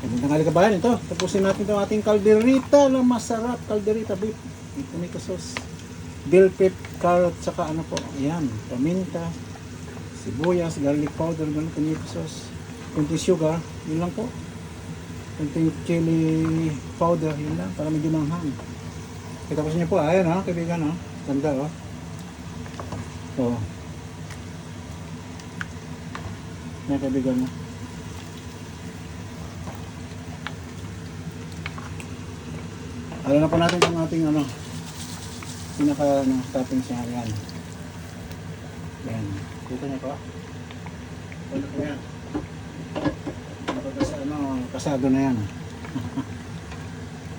Magandang hali kabayan, ito. Tapusin natin itong ating kalderita na masarap. Kalderita beef. May tomato sauce. Bell pepper, carrot, saka ano po. Ayan, paminta, sibuyas, garlic powder, tomato sauce. Kunting sugar, yun lang po. Kunting chili powder, yun lang. Para medyo manghang. Tapos niyo po, ayan ha, kaibigan ha. Ganda oh. Oh. Ayan kaibigan ha. Alam na po natin kung ating ano, pinaka toppings niya. Ayan. Ayan. Kita niyo po. Ano po yan? Kasado na yan.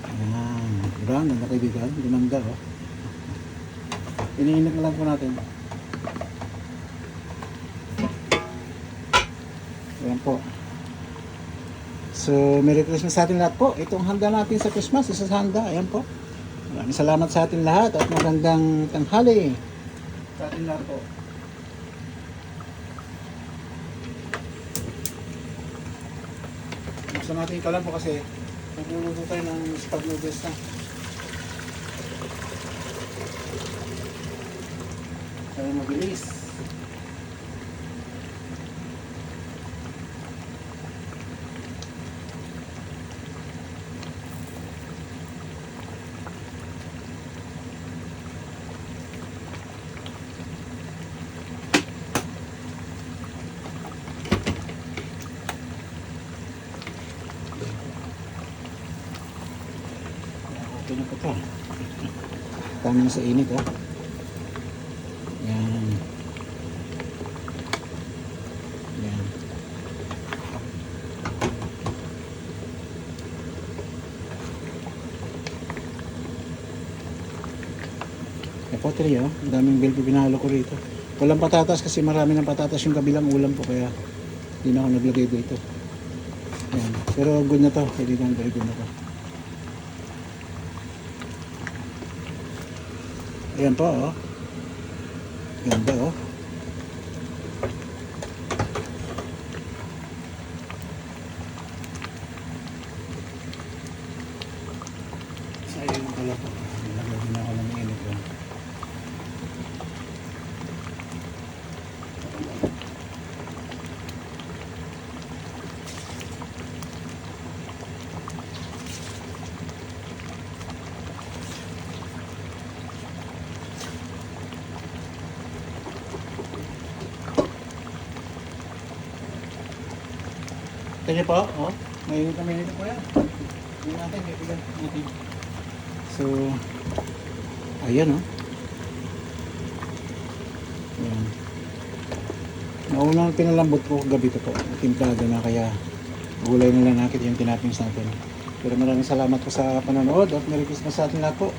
Ayan. Diba? Ganda kaibigan. Gumanda oh. Iniinit na lang po natin. Ayan po. So, Merry Christmas sa atin lahat po. Itong handa natin sa Christmas, isa sa handa. Ayan po. Maraming salamat sa atin lahat at magandang tanghali sa atin lahat po. Gusto natin ikaw lang po kasi nagluluto tayo ng spag noodles na. Kaya mabilis. Okay na po ito. Tama na sa init oh. Yan. Yan. Epotri oh. Ang daming bell po binalo ko rito. Walang patatas kasi marami ng patatas yung kabilang ulam po kaya hindi na ako naglagay dito. Yan. Pero good na to. Kaibigan, very good na to. Ayan po oh. Ganda oh. Sayang pala po. Nilagyan na ako ng init oh. Kanya po, oh. Mainit na mainit po yan. Hindi natin, kaibigan natin. So, ayan oh. Ayan. Naunang pinalambot ko gabi ito po. Timplado na kaya gulay na lang nakit yung tinapings natin. Pero maraming salamat po sa panonood at Merry Christmas sa atin lahat po.